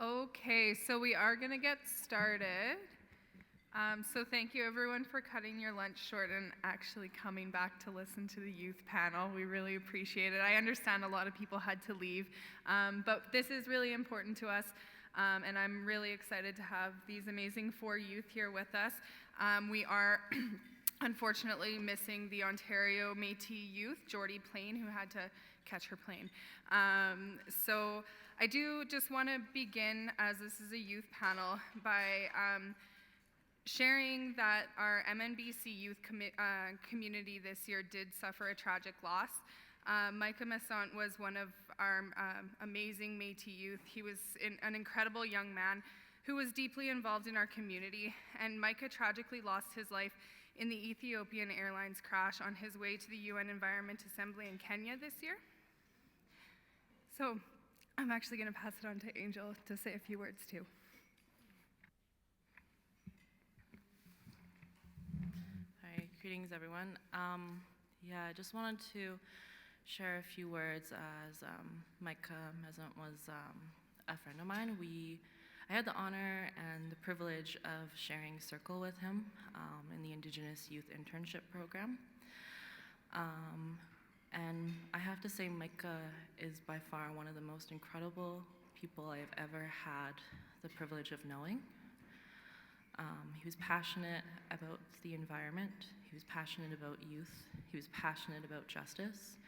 Okay, so we are going to get started. So thank you everyone for cutting your lunch short and actually coming back to listen to the youth panel. We really appreciate it. I understand a lot of people had to leave, but this is really important to us. And I'm really excited to have these amazing 4 youth here with us. We are unfortunately missing the Ontario Métis youth, Jordy Plain, who had to catch her plane. So I do just want to begin, as this is a youth panel, by sharing that our MNBC youth community this year did suffer a tragic loss. Micah Messant was one of our amazing Métis youth. He was an incredible young man who was deeply involved in our community, and Micah tragically lost his life in the Ethiopian Airlines crash on his way to the UN Environment Assembly in Kenya this year. So I'm actually going to pass it on to Angel to say a few words too. Hi, greetings everyone. I just wanted to share a few words as Micah Messant was a friend of mine. I had the honor and the privilege of sharing Circle with him in the Indigenous Youth Internship Program. And I have to say Micah is by far one of the most incredible people I've ever had the privilege of knowing. He was passionate about the environment, he was passionate about youth, he was passionate about justice,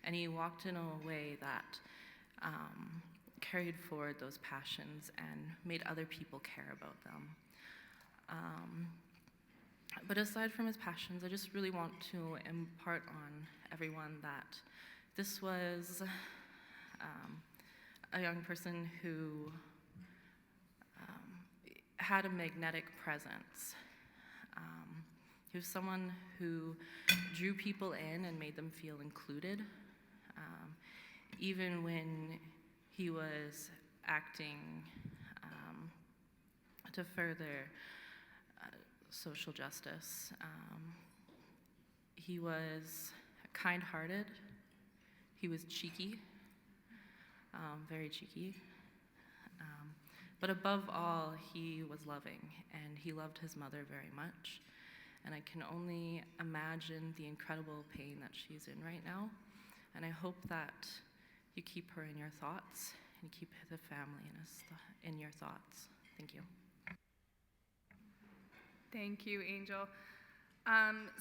and he walked in a way that carried forward those passions and made other people care about them. But aside from his passions, I just really want to impart on everyone that this was a young person who had a magnetic presence. He was someone who drew people in and made them feel included, even when he was acting to further social justice. He was kind-hearted, he was cheeky, very cheeky, but above all, he was loving, and he loved his mother very much. And I can only imagine the incredible pain that she's in right now, and I hope that you keep her in your thoughts, and keep the family in your thoughts. Thank you. Thank you, Angel.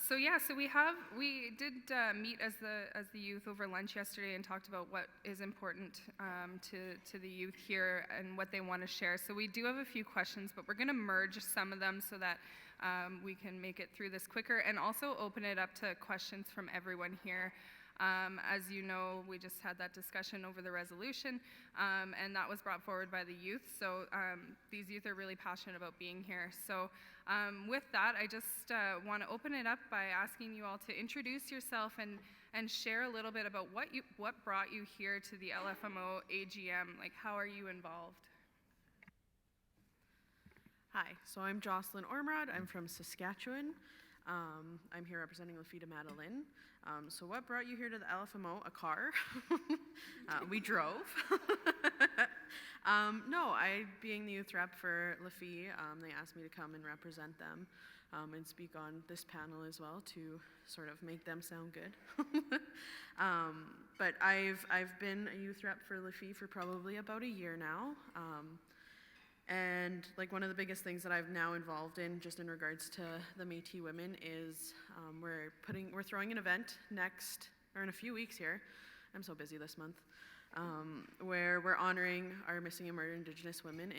So we did meet as the youth over lunch yesterday and talked about what is important to the youth here and what they want to share. So we do have a few questions, but we're going to merge some of them so that we can make it through this quicker, and also open it up to questions from everyone here. As you know, we just had that discussion over the resolution, and that was brought forward by the youth. So these youth are really passionate about being here. So with that, I just want to open it up by asking you all to introduce yourself and share a little bit about what brought you here to the LFMO AGM. Like, how are you involved? Hi, so I'm Jocelyn Ormrod. I'm from Saskatchewan. I'm here representing Lafita Madeline. So what brought you here to the LFMO? A car. We drove. No, being the youth rep for Lafi, they asked me to come and represent them and speak on this panel as well to sort of make them sound good. But I've been a youth rep for Lafi for probably about a year now. And like one of the biggest things that I've now involved in, just in regards to the Métis women, is we're throwing an event in a few weeks here. I'm so busy this month, where we're honoring our missing and murdered Indigenous women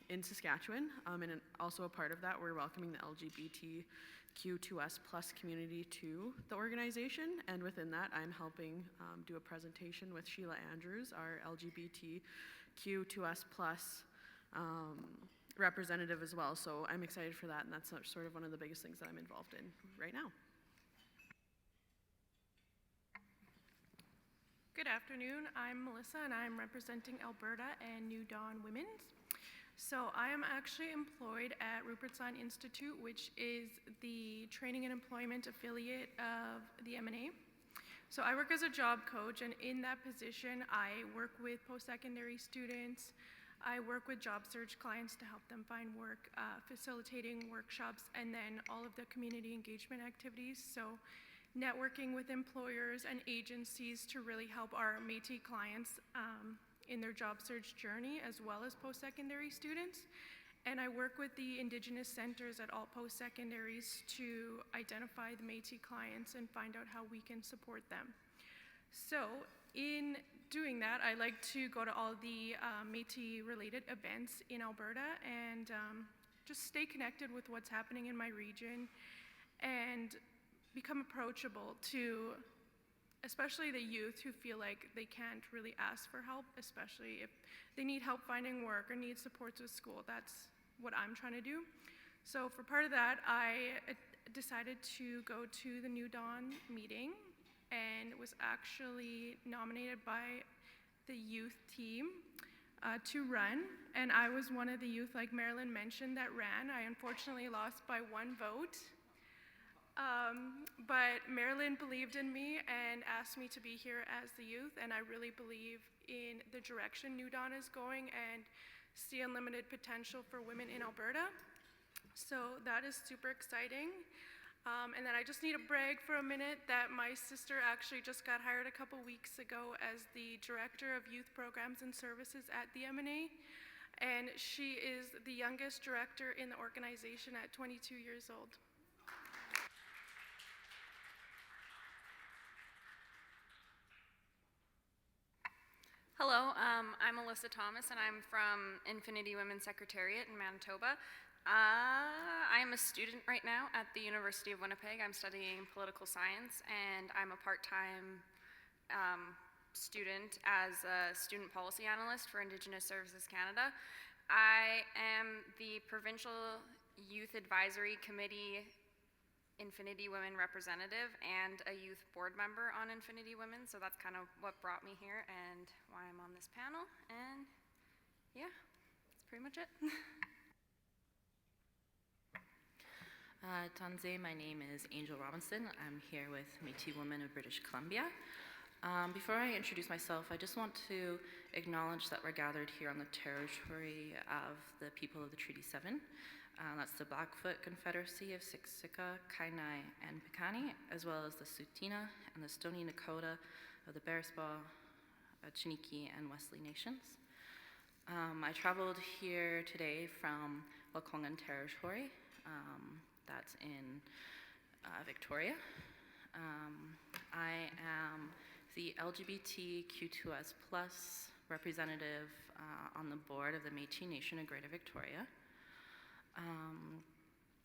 in Saskatchewan. And also a part of that, we're welcoming the LGBTQ2S+ community to the organization. And within that, I'm helping do a presentation with Sheila Andrews, our LGBTQ2S+ representative as well. So I'm excited for that, and that's sort of one of the biggest things that I'm involved in right now. Good afternoon, I'm Melissa, and I'm representing Alberta and New Dawn Women's. So I am actually employed at Rupert Sign Institute, which is the training and employment affiliate of the MNA. So I work as a job coach, and in that position, I work with post-secondary students, I work with job search clients to help them find work, facilitating workshops, and then all of the community engagement activities. So networking with employers and agencies to really help our Métis clients in their job search journey, as well as post-secondary students. And I work with the Indigenous centers at all post-secondaries to identify the Métis clients and find out how we can support them. So in doing that, I like to go to all the Métis-related events in Alberta and just stay connected with what's happening in my region and become approachable to especially the youth who feel like they can't really ask for help, especially if they need help finding work or need supports with school. That's what I'm trying to do. So for part of that, I decided to go to the New Dawn meeting and was actually nominated by the youth team to run. And I was one of the youth, like Marilyn mentioned, that ran. I unfortunately lost by 1 vote. But Marilyn believed in me and asked me to be here as the youth, and I really believe in the direction New Dawn is going and see unlimited potential for women in Alberta. So that is super exciting. And then I just need to brag for a minute that my sister actually just got hired a couple weeks ago as the Director of Youth Programs and Services at the MNA, and she is the youngest director in the organization at 22 years old. Hello, I'm Alyssa Thomas, and I'm from Infinity Women's Secretariat in Manitoba. I'm a student right now at the University of Winnipeg. I'm studying political science, and I'm a part-time student as a student policy analyst for Indigenous Services Canada. I am the Provincial Youth Advisory Committee Infinity Women representative and a youth board member on Infinity Women, so that's kind of what brought me here and why I'm on this panel, and yeah, that's pretty much it. Tanze, my name is Angel Robinson. I'm here with Métis Women of British Columbia. Before I introduce myself, I just want to acknowledge that we're gathered here on the territory of the people of the Treaty 7. That's the Blackfoot Confederacy of Siksika, Kainai, and Piikani, as well as the Tsuut'ina and the Stoney Nakoda of the Bearspaw, Chiniki, and Wesley Nations. I traveled here today from Lekwungen Territory, that's in Victoria. I am the LGBTQ2S+ representative on the board of the Métis Nation of Greater Victoria.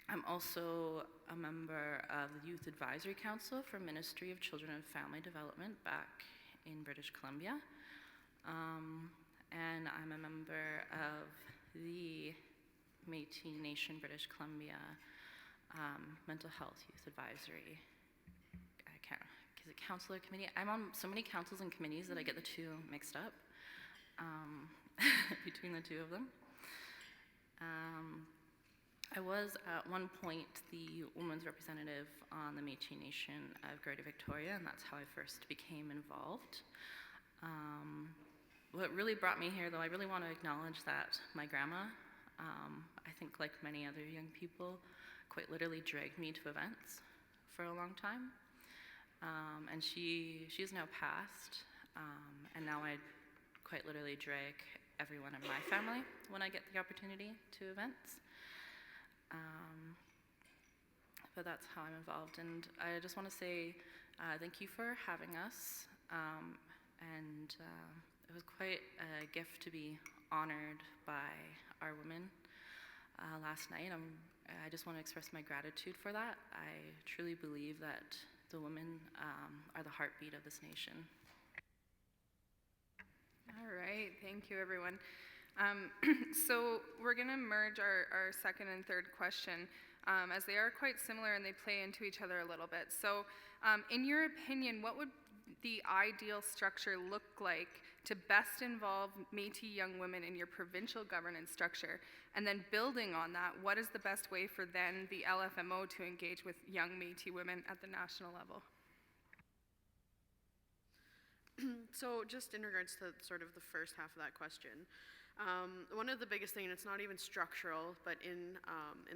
I'm also a member of the Youth Advisory Council for Ministry of Children and Family Development back in British Columbia. And I'm a member of the Métis Nation British Columbia Mental Health Youth Advisory, is it Counselor Committee? I'm on so many councils and committees that I get the two mixed up between the two of them. I was at one point the women's representative on the Métis Nation of Greater Victoria, and that's how I first became involved. What really brought me here, though, I really want to acknowledge that my grandma, I think like many other young people, quite literally dragged me to events for a long time. And she is now passed, and now I quite literally drag everyone in my family when I get the opportunity to events. But that's how I'm involved, and I just want to say thank you for having us, and it was quite a gift to be honored by our women last night. I just want to express my gratitude for that. I truly believe that the women are the heartbeat of this nation. All right, thank you, everyone. So we're going to merge our second and third question, as they are quite similar and they play into each other a little bit. So in your opinion, what would the ideal structure look like to best involve Métis young women in your provincial governance structure? And then building on that, what is the best way for then the LFMO to engage with young Métis women at the national level? So just in regards to sort of the first half of that question, One of the biggest things, it's not even structural, but in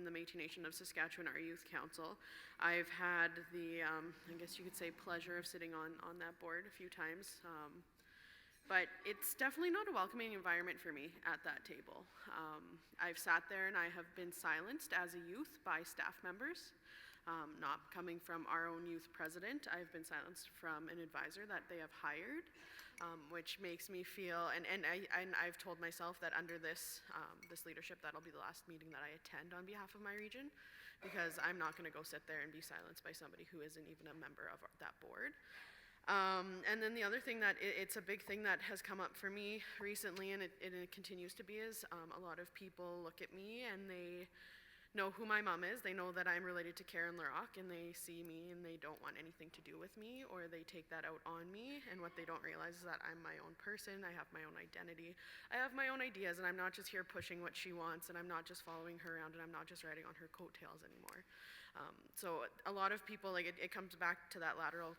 the Métis Nation of Saskatchewan, our youth council, I've had the, I guess you could say, pleasure of sitting on that board a few times. But it's definitely not a welcoming environment for me at that table. I've sat there and I have been silenced as a youth by staff members. Not coming from our own youth president, I've been silenced from an advisor that they have hired, which makes me feel, and I've told myself that under this leadership, that'll be the last meeting that I attend on behalf of my region, because I'm not gonna go sit there and be silenced by somebody who isn't even a member of that board. And then the other thing that it's a big thing that has come up for me recently, and it continues to be, is a lot of people look at me and they know who my mom is. They know that I'm related to Karen Larock, and they see me and they don't want anything to do with me, or they take that out on me. And what they don't realize is that I'm my own person. I have my own identity. I have my own ideas, and I'm not just here pushing what she wants, and I'm not just following her around, and I'm not just riding on her coattails anymore. So a lot of people, like, it comes back to that lateral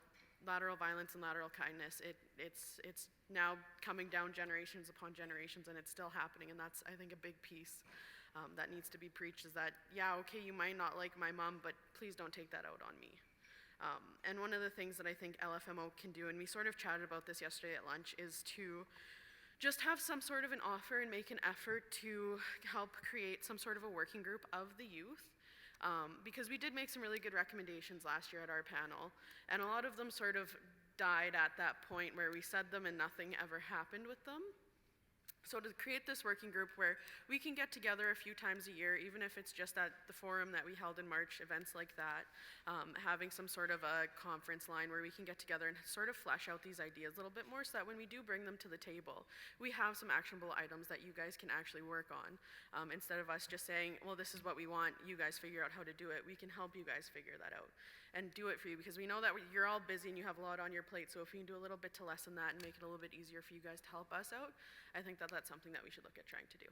violence and lateral kindness. It's now coming down generations upon generations, and it's still happening, and that's, I think, a big piece that needs to be preached, is that, yeah, okay, you might not like my mom, but please don't take that out on me. And one of the things that I think LFMO can do, and we sort of chatted about this yesterday at lunch, is to just have some sort of an offer and make an effort to help create some sort of a working group of the youth. Because we did make some really good recommendations last year at our panel, and a lot of them sort of died at that point where we said them and nothing ever happened with them. So to create this working group where we can get together a few times a year, even if it's just at the forum that we held in March, events like that, having some sort of a conference line where we can get together and sort of flesh out these ideas a little bit more, so that when we do bring them to the table, we have some actionable items that you guys can actually work on. Instead of us just saying, well, this is what we want, you guys figure out how to do it. We can help you guys figure that out and do it for you, because we know that you're all busy and you have a lot on your plate. So if we can do a little bit to lessen that and make it a little bit easier for you guys to help us out, I think that that's something that we should look at trying to do.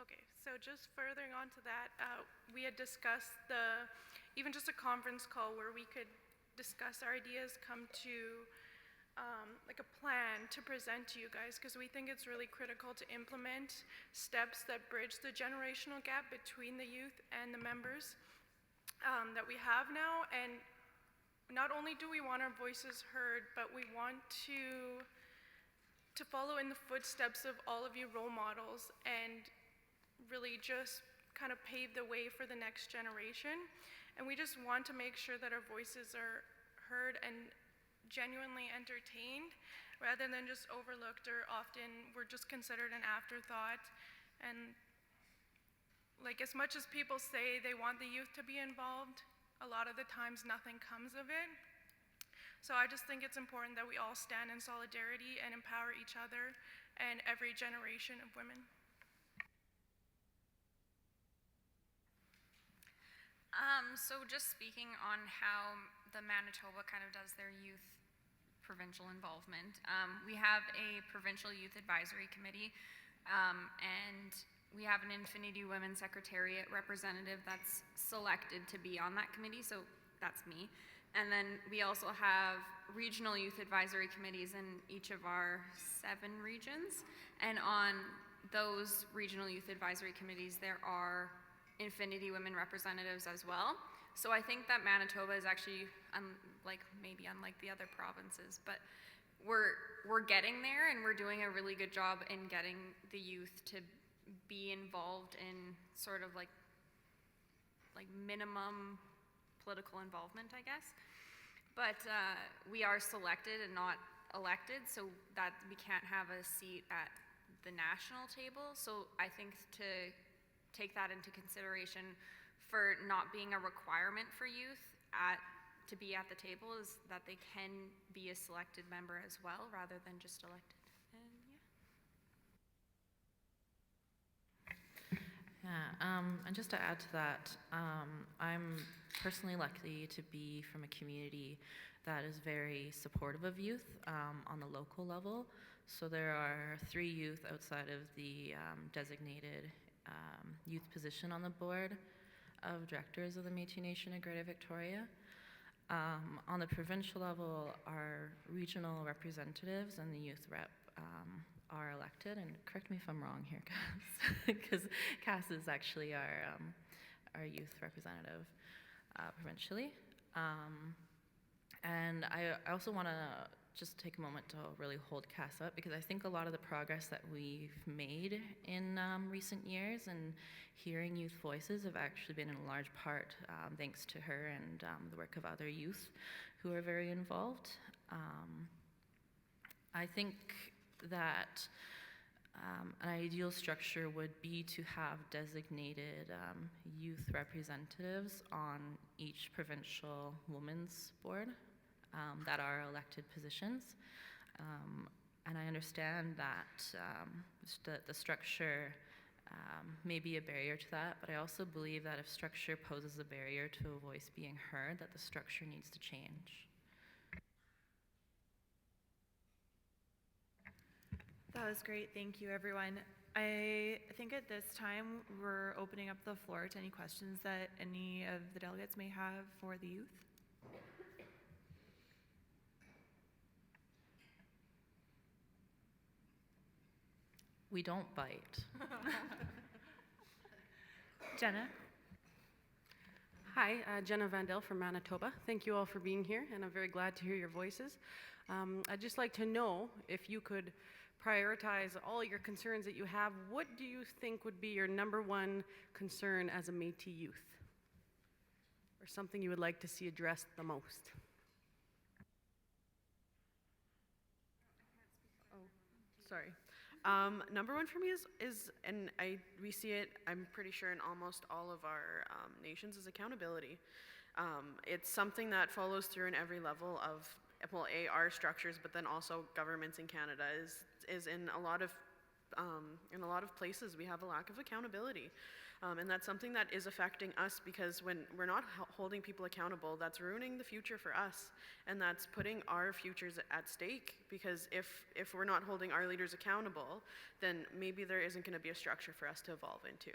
Okay, so just furthering on to that, we had discussed even just a conference call where we could discuss our ideas, come to like a plan to present to you guys, because we think it's really critical to implement steps that bridge the generational gap between the youth and the members that we have now. And not only do we want our voices heard, but we want to follow in the footsteps of all of you role models and really just kind of pave the way for the next generation. And we just want to make sure that our voices are heard and genuinely entertained, rather than just overlooked, or often we're just considered an afterthought. And like, as much as people say they want the youth to be involved, a lot of the times nothing comes of it. So I just think it's important that we all stand in solidarity and empower each other and every generation of women. So just speaking on how the Manitoba kind of does their youth provincial involvement, we have a provincial youth advisory committee, and we have an Infinity Women Secretariat representative that's selected to be on that committee, so that's me. And then we also have regional youth advisory committees in each of our 7 regions, and on those regional youth advisory committees there are Infinity Women representatives as well. So I think that Manitoba is actually, maybe unlike the other provinces, but we're getting there, and we're doing a really good job in getting the youth to be involved in sort of like minimum political involvement, I guess. But we are selected and not elected, so that we can't have a seat at the national table. So I think to take that into consideration for not being a requirement for youth to be at the table, is that they can be a selected member as well, rather than just elected. And just to add to that, I'm personally lucky to be from a community that is very supportive of youth on the local level. So there are 3 youth outside of the designated youth position on the board of directors of the Métis Nation of Greater Victoria. On the provincial level, our regional representatives and the youth rep are elected, and correct me if I'm wrong here, Cass, because Cass is actually our youth representative provincially. And I also want to just take a moment to really hold Cass up, because I think a lot of the progress that we've made in recent years and hearing youth voices have actually been in large part thanks to her and the work of other youth who are very involved. I think that an ideal structure would be to have designated youth representatives on each provincial women's board that are elected positions. And I understand that the structure may be a barrier to that, but I also believe that if structure poses a barrier to a voice being heard, that the structure needs to change. That was great. Thank you, everyone. I think at this time we're opening up the floor to any questions that any of the delegates may have for the youth. We don't bite. Jenna? Hi, Jenna Vandel from Manitoba. Thank you all for being here, and I'm very glad to hear your voices. I'd just like to know if you could prioritize all your concerns that you have. What do you think would be your number one concern as a Métis youth? Or something you would like to see addressed the most? Sorry. Number one for me is and we see it, I'm pretty sure, in almost all of our nations, is accountability. It's something that follows through in every level of, well, our structures, but then also governments in Canada is in a lot of places we have a lack of accountability. And that's something that is affecting us, because when we're not holding people accountable, that's ruining the future for us. And that's putting our futures at stake, because if we're not holding our leaders accountable, then maybe there isn't going to be a structure for us to evolve into.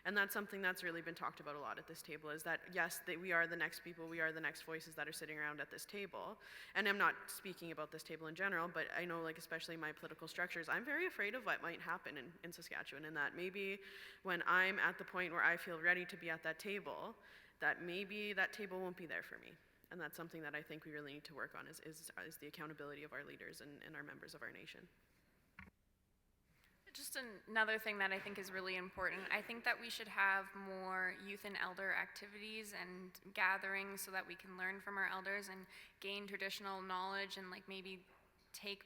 And that's something that's really been talked about a lot at this table, is that yes, we are the next people, we are the next voices that are sitting around at this table. And I'm not speaking about this table in general, but I know, like, especially my political structures, I'm very afraid of what might happen in Saskatchewan, and that maybe when I'm at the point where I feel ready to be at that table, that maybe that table won't be there for me. And that's something that I think we really need to work on, is the accountability of our leaders and our members of our nation. Just another thing that I think is really important, I think that we should have more youth and elder activities and gatherings so that we can learn from our elders and gain traditional knowledge, and like maybe take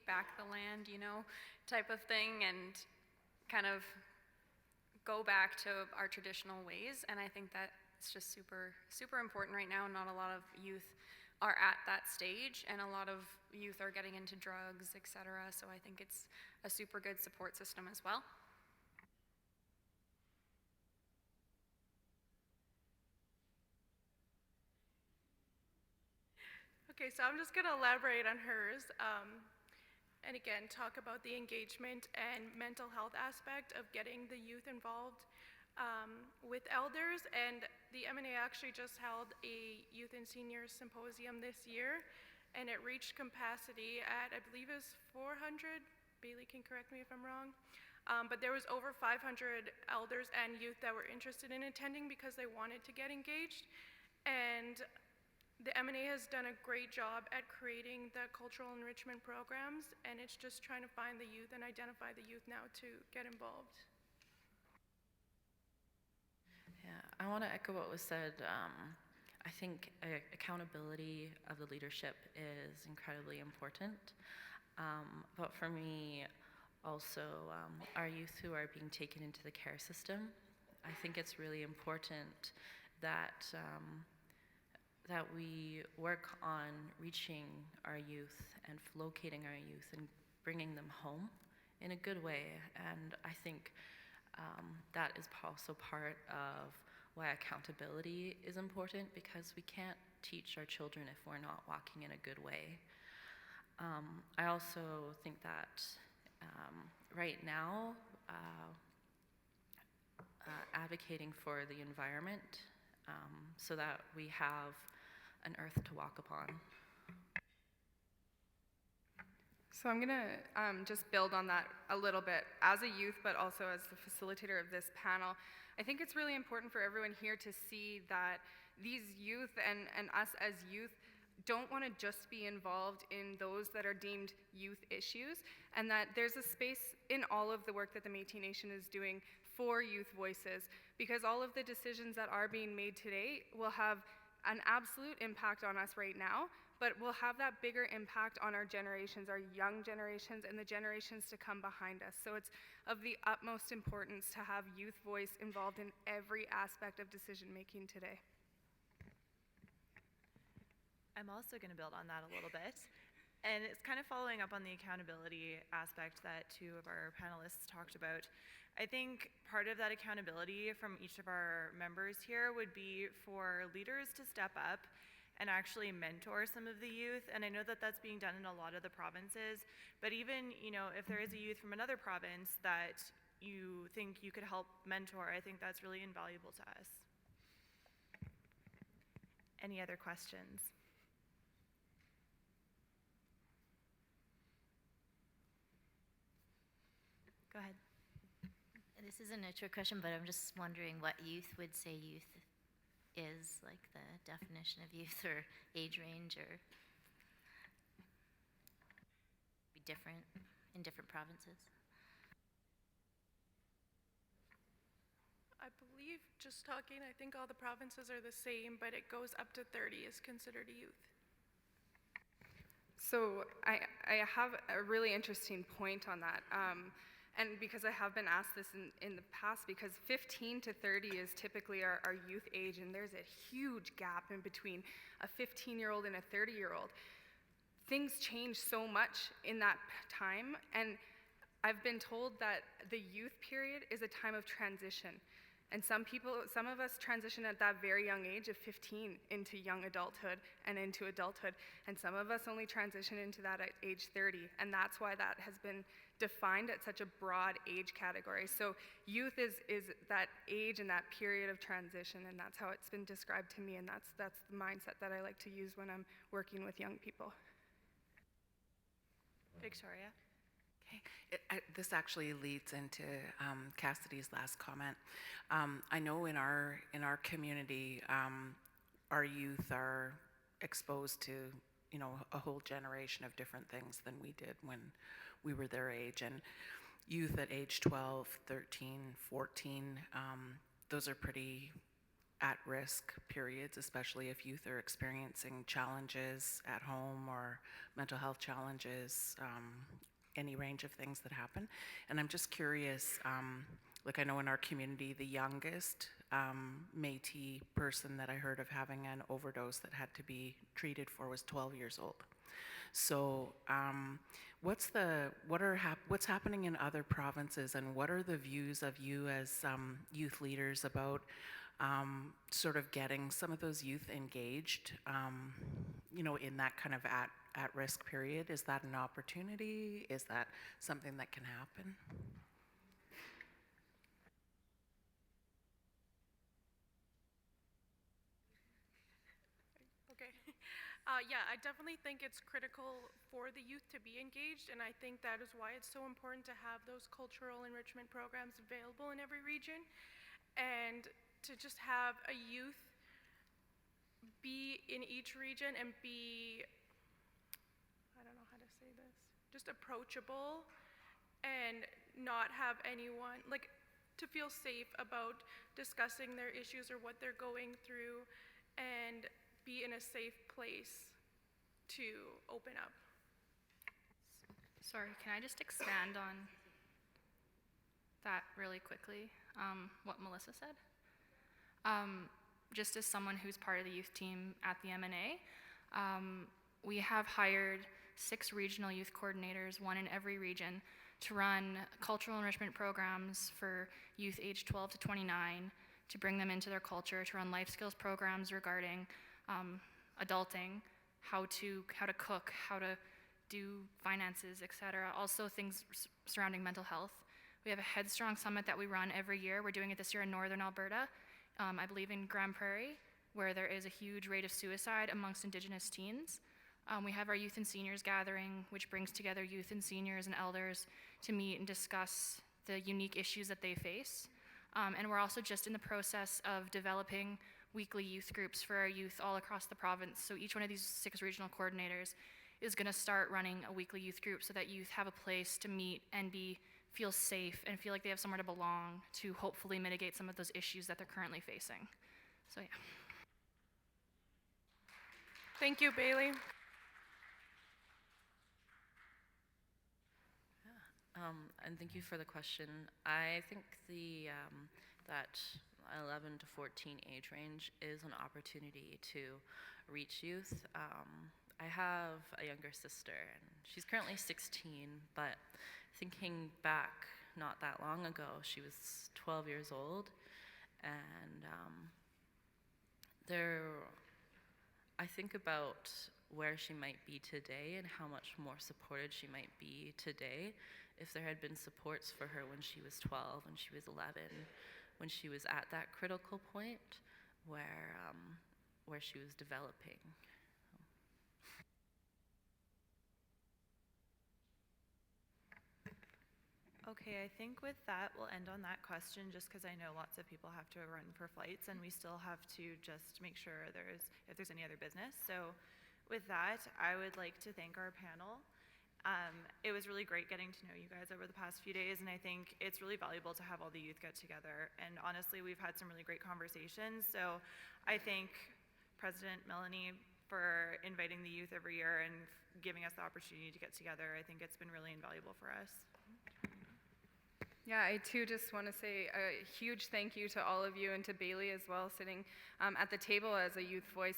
back the land, you know, type of thing, and kind of go back to our traditional ways. And I think that it's just super, super important right now. Not a lot of youth are at that stage, and a lot of youth are getting into drugs, etc. So I think it's a super good support system as well. Okay, so I'm just going to elaborate on hers. And again, talk about the engagement and mental health aspect of getting the youth involved with elders. And the MNA actually just held a youth and seniors symposium this year, and it reached capacity at, I believe, is 400. Bailey can correct me if I'm wrong. But there was over 500 elders and youth that were interested in attending because they wanted to get engaged. And the MNA has done a great job at creating the cultural enrichment programs, and it's just trying to find the youth and identify the youth now to get involved. Yeah, I want to echo what was said. I think accountability of the leadership is incredibly important. But for me, also, our youth who are being taken into the care system, I think it's really important that that we work on reaching our youth and locating our youth and bringing them home in a good way. And I think that is also part of why accountability is important, because we can't teach our children if we're not walking in a good way. I also think that right now, advocating for the environment so that we have an earth to walk upon. So I'm going to just build on that a little bit. As a youth, but also as the facilitator of this panel, I think it's really important for everyone here to see that these youth and us as youth don't want to just be involved in those that are deemed youth issues, and that there's a space in all of the work that the Métis Nation is doing for youth voices, because all of the decisions that are being made today will have an absolute impact on us right now, but will have that bigger impact on our generations, our young generations, and the generations to come behind us. So it's of the utmost importance to have youth voice involved in every aspect of decision making today. I'm also going to build on that a little bit. And it's kind of following up on the accountability aspect that two of our panelists talked about. I think part of that accountability from each of our members here would be for leaders to step up and actually mentor some of the youth. And I know that that's being done in a lot of the provinces, but even, if there is a youth from another province that you think you could help mentor, I think that's really invaluable to us. Any other questions? Go ahead. This isn't a trick question, but I'm just wondering what youth would say youth is, like the definition of youth or age range, or be different in different provinces. I believe, just talking, I think all the provinces are the same, but it goes up to 30 is considered a youth. So I have a really interesting point on that. And because I have been asked this in the past, because 15 to 30 is typically our youth age, and there's a huge gap in between a 15-year-old and a 30-year-old. Things change so much in that time, and I've been told that the youth period is a time of transition. And some of us transition at that very young age of 15 into young adulthood and into adulthood, and some of us only transition into that at age 30, and that's why that has been defined at such a broad age category. So youth is that age and that period of transition, and that's how it's been described to me, and that's the mindset that I like to use when I'm working with young people. Victoria? This actually leads into Cassidy's last comment. I know in our community, our youth are exposed to a whole generation of different things than we did when we were their age. And youth at age 12, 13, 14, those are pretty at-risk periods, especially if youth are experiencing challenges at home or mental health challenges, any range of things that happen. And I'm just curious, like I know in our community, the youngest Métis person that I heard of having an overdose that had to be treated for was 12 years old. So what's happening in other provinces, and what are the views of you as youth leaders about sort of getting some of those youth engaged, in that kind of at-risk period? Is that an opportunity? Is that something that can happen? Okay. Yeah, I definitely think it's critical for the youth to be engaged, and I think that is why it's so important to have those cultural enrichment programs available in every region, and to just have a youth be in each region and be, I don't know how to say this, just approachable and not have anyone, like, to feel safe about discussing their issues or what they're going through, and be in a safe place to open up. Sorry, can I just expand on that really quickly, what Melissa said? Just as someone who's part of the youth team at the MNA, we have hired 6 regional youth coordinators, 1 in every region, to run cultural enrichment programs for youth aged 12 to 29, to bring them into their culture, to run life skills programs regarding adulting, how to cook, how to do finances, etc. Also things surrounding mental health. We have a Headstrong Summit that we run every year. We're doing it this year in Northern Alberta, I believe in Grand Prairie, where there is a huge rate of suicide amongst Indigenous teens. We have our youth and seniors gathering, which brings together youth and seniors and elders to meet and discuss the unique issues that they face. And we're also just in the process of developing weekly youth groups for our youth all across the province. So each one of these 6 regional coordinators is going to start running a weekly youth group so that youth have a place to meet and feel safe and feel like they have somewhere to belong to hopefully mitigate some of those issues that they're currently facing. So yeah. Thank you, Bailey. And thank you for the question. I think that 11 to 14 age range is an opportunity to reach youth. I have a younger sister, and she's currently 16, but thinking back not that long ago, she was 12 years old, and I think about where she might be today and how much more supported she might be today if there had been supports for her when she was 12, when she was 11, when she was at that critical point where she was developing. Okay, I think with that, we'll end on that question just because I know lots of people have to run for flights and we still have to just make sure if there's any other business. So with that, I would like to thank our panel. It was really great getting to know you guys over the past few days, and I think it's really valuable to have all the youth get together. And honestly, we've had some really great conversations. So I thank President Melanie for inviting the youth every year and giving us the opportunity to get together. I think it's been really invaluable for us. Yeah, I too just want to say a huge thank you to all of you and to Bailey as well, sitting at the table as a youth voice.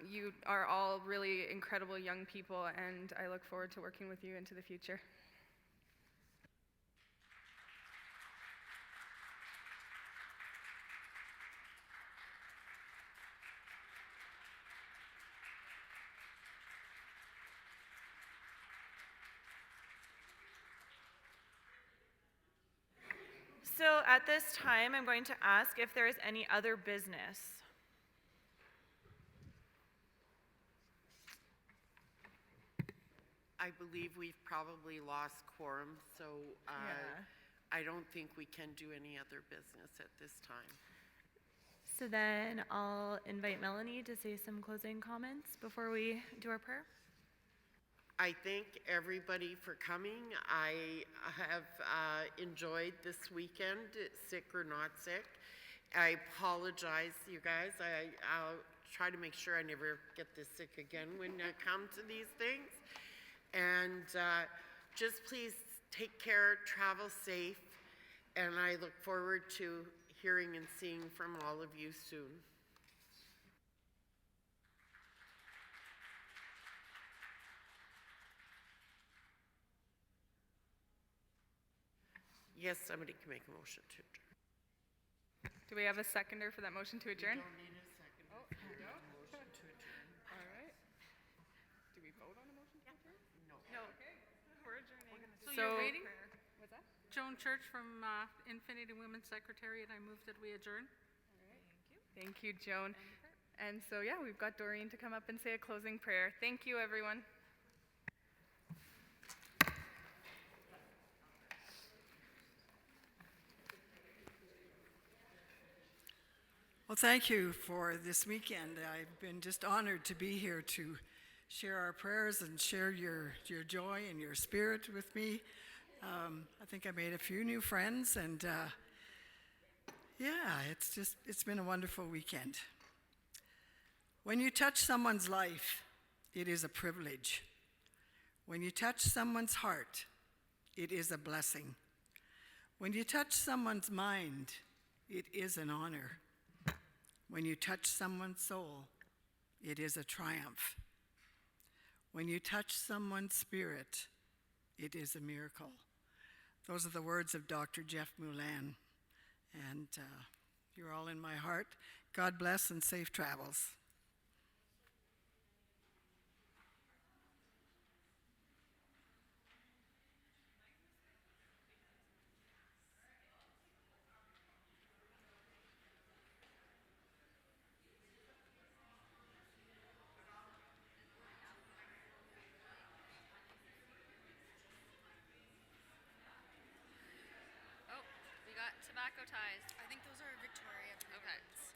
You are all really incredible young people, and I look forward to working with you into the future. So at this time, I'm going to ask if there is any other business. I believe we've probably lost quorum, so I don't think we can do any other business at this time. So then I'll invite Melanie to say some closing comments before we do our prayer. I thank everybody for coming. I have enjoyed this weekend, sick or not sick. I apologize, you guys. I'll try to make sure I never get this sick again when I come to these things. And just please take care, travel safe, and I look forward to hearing and seeing from all of you soon. Yes, somebody can make a motion to adjourn. Do we have a seconder for that motion to adjourn? We don't need a seconder. Oh, for no? a motion to adjourn. All right. Do we vote on a motion to adjourn? No. No, we're adjourning. So you're waiting? What's that? Joan Church from Infinity Women's Secretariat. I move that we adjourn. Thank you, Joan. And so, yeah, we've got Doreen to come up and say a closing prayer. Thank you, everyone. Well, thank you for this weekend. I've been just honored to be here to share our prayers and share your joy and your spirit with me. I think I made a few new friends, and yeah, it's been a wonderful weekend. When you touch someone's life, it is a privilege. When you touch someone's heart, it is a blessing. When you touch someone's mind, it is an honor. When you touch someone's soul, it is a triumph. When you touch someone's spirit, it is a miracle. Those are the words of Dr. Jeff Moulin, and you're all in my heart. God bless and safe travels. tobacco ties? I think those are Victoria. Okay.